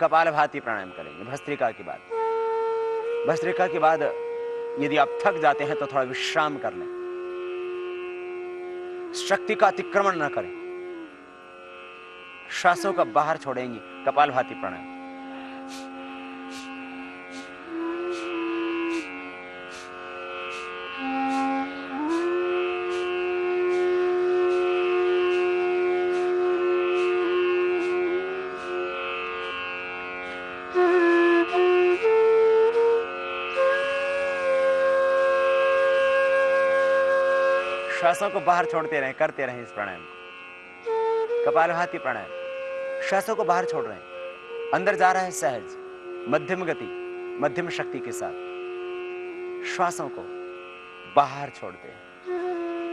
कपालभाति प्राणायाम करेंगे भस्त्रिका के बाद। भस्त्रिका के बाद यदि आप थक जाते हैं तो थोड़ा विश्राम कर लें, शक्ति का अतिक्रमण न करें, श्वासों का बाहर छोड़ेंगे कपालभाति प्राणायाम। श्वासों को बाहर छोड़ते रहें, करते रहें इस प्राणायाम को, कपालभाति प्राणायाम। श्वासों को बाहर छोड़ रहे हैं, अंदर जा रहा है सहज, मध्यम गति, मध्यम शक्ति के साथ। श्वासों को बाहर छोड़ते हैं,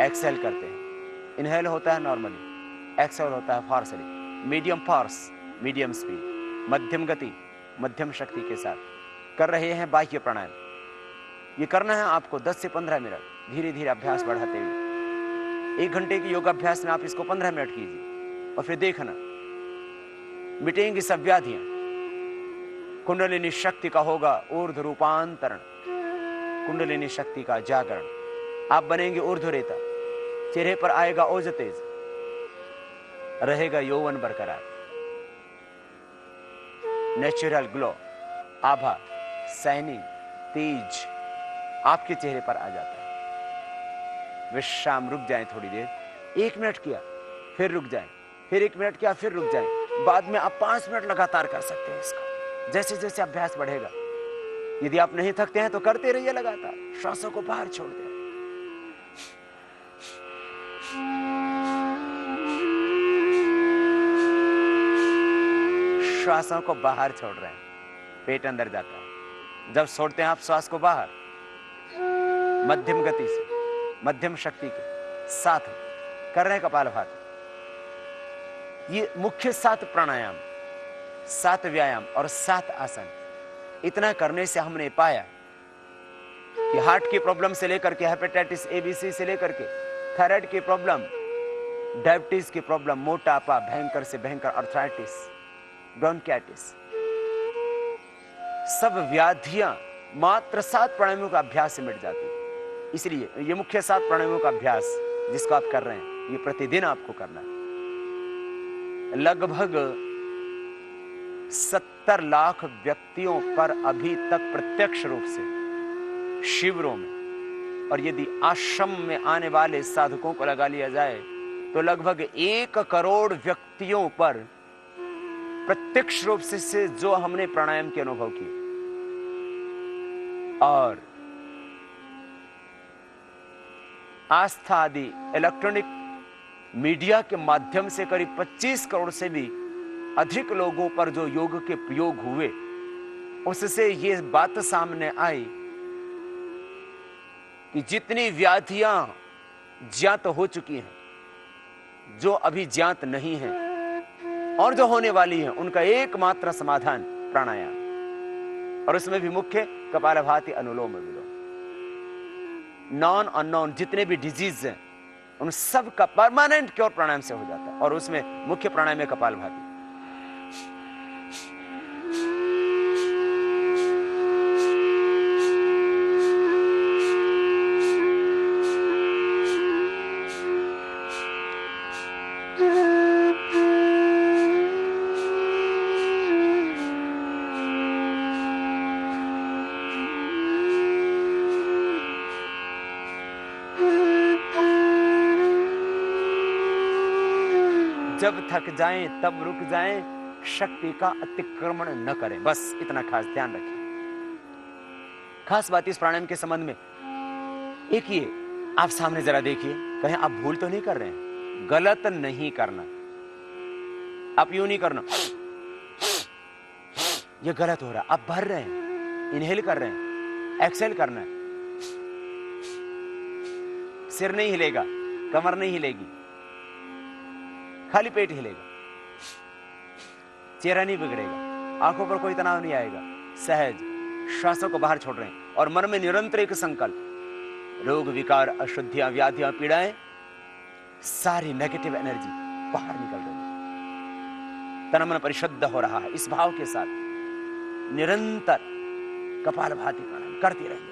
एक्सेल करते हैं। इनहेल होता है नॉर्मली, एक्सेल होता है फोर्सली, मीडियम फोर्स, मीडियम स्पीड, मध्यम गति, मध्यम शक्ति के साथ कर रहे हैं बाह्य प्राणायाम। ये करना है आपको 10 से 15 मिनट, धीरे धीरे अभ्यास बढ़ाते हुए। 1 घंटे की योगाभ्यास में आप इसको 15 मिनट कीजिए और फिर देखना मिटेंगी सब व्याधियां। कुंडलिनी शक्ति का होगा ऊर्ध्व रूपांतरण, कुंडलिनी शक्ति का जागरण। आप बनेंगे ऊर्ध्वरेता, चेहरे पर आएगा ओज तेज, रहेगा यौवन बरकरार, नेचुरल ग्लो, आभा, शाइनिंग, तेज आपके चेहरे पर आ जाता है। विश्राम, रुक जाएं थोड़ी देर, 1 मिनट किया फिर रुक जाएं, फिर 1 मिनट किया फिर रुक जाएं। बाद में आप 5 मिनट लगातार कर सकते हैं इसका, जैसे जैसे अभ्यास बढ़ेगा। यदि आप नहीं थकते हैं तो करते रहिए लगातार, श्वासों को बाहर छोड़ दें। श्वासों को बाहर छोड़ रहे हैं, पेट अंदर जाता है। जब छोड़ते हैं आप श्वास को बाहर, मध्यम गति से, मध्यम शक्ति के साथ कर रहे हैं कपालभाति। ये मुख्य 7 प्राणायाम, 7 व्यायाम और 7 आसन। इतना करने से हमने पाया कि हार्ट की प्रॉब्लम से लेकर के हेपेटाइटिस ABC से लेकर के थायराइड की प्रॉब्लम, डायबिटीज की प्रॉब्लम, मोटापा, भयंकर से भयंकर अर्थराइटिस, ब्रोंकाइटिस, सब व्याधियां मात्र 7 प्राणायामों का अभ्यास से मिट जाती है। इसलिए ये मुख्य 7 प्राणायामों का अभ्यास जिसको आप कर रहे हैं, ये प्रतिदिन आपको करना है। लगभग 70 लाख व्यक्तियों पर अभी तक प्रत्यक्ष रूप से शिविरों में, और यदि आश्रम में आने वाले साधकों को लगा लिया जाए तो लगभग 1 करोड़ व्यक्तियों पर प्रत्यक्ष रूप से जो हमने प्राणायाम के अनुभव किए। और आस्था आदि इलेक्ट्रॉनिक मीडिया के माध्यम से करीब 25 करोड़ से भी अधिक लोगों पर जो योग के प्रयोग हुए, उससे ये बात सामने आई कि जितनी व्याधियां ज्ञात हो चुकी हैं, जो अभी ज्ञात नहीं हैं और जो होने वाली हैं, उनका एकमात्र समाधान प्राणायाम। और उसमें भी मुख्य कपालभाति, अनुलोम विलोम। नॉन अननोन जितने भी डिजीज हैं उन सब का परमानेंट क्योर प्राणायाम से हो जाता है, और उसमें मुख्य प्राणायाम है कपालभाति। जब थक जाएं तब रुक जाएं, शक्ति का अतिक्रमण न करें, बस इतना खास ध्यान रखें। खास बात इस प्राणायाम के संबंध में एक ये, आप सामने जरा देखिए, कहीं आप भूल तो नहीं कर रहे हैं, गलत नहीं करना। आप यूं नहीं करना, ये गलत हो रहा, आप भर रहे हैं, इनहेल कर रहे हैं, एक्सेल करना है। सिर नहीं हिलेगा, कमर नहीं हिलेगी, खाली पेट हिलेगा, चेहरा नहीं बिगड़ेगा, आंखों पर कोई तनाव नहीं आएगा, सहज। श्वासों को बाहर छोड़ रहे हैं और मन में निरंतर एक संकल्प, रोग विकार, अशुद्धियां, व्याधियां, पीड़ाएं, सारी नेगेटिव एनर्जी बाहर निकल रही है। तन मन परिशुद्ध हो रहा है। इस भाव के साथ निरंतर कपालभाति प्राणायाम करते रहिए।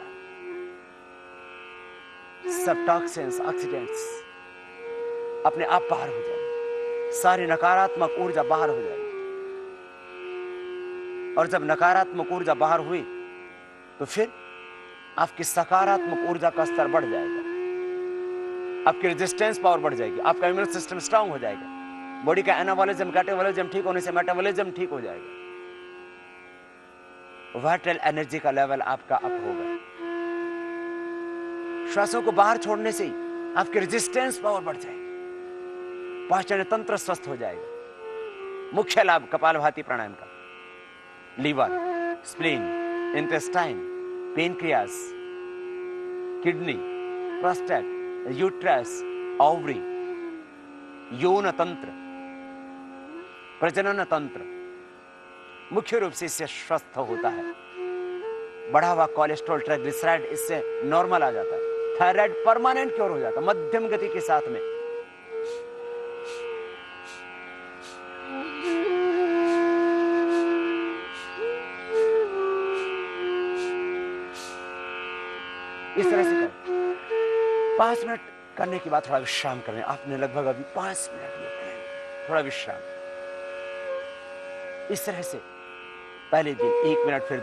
सब टॉक्सिन्स, ऑक्सीडेंट्स अपने आप बाहर हो जाएंगे, सारी नकारात्मक ऊर्जा बाहर हो जाएगी। और जब नकारात्मक ऊर्जा बाहर हुई तो फिर आपकी सकारात्मक ऊर्जा का स्तर बढ़ जाएगा, आपकी रेजिस्टेंस पावर बढ़ जाएगी, आपका इम्यून सिस्टम स्ट्रांग हो जाएगा, बॉडी का एनाबॉलिज्म कैटाबॉलिज्म ठीक होने से मेटाबॉलिज्म ठीक हो जाएगा, वाइटल एनर्जी का लेवल आपका अप होगा। श्वासों को बाहर छोड़ने से आपकी रेजिस्टेंस पावर बढ़ जाएगी, पाचन तंत्र स्वस्थ हो जाएगा। मुख्य लाभ कपालभाति प्राणायाम का liver, spleen, intestine, pancreas, kidney, prostate, uterus, ovary, यौन तंत्र, प्रजनन तंत्र मुख्य रूप से इससे स्वस्थ होता है। बढ़ा हुआ कोलेस्ट्रॉल, ट्राइग्लिसराइड इससे नॉर्मल आ जाता है। थायराइड परमानेंट क्योर हो जाता है मध्यम गति के साथ में। इस तरह से करें। 5 मिनट करने के बाद थोड़ा विश्राम करें। आपने लगभग अभी 5 मिनट लिए, थोड़ा विश्राम। इस तरह से पहले दिन 1 मिनट, फिर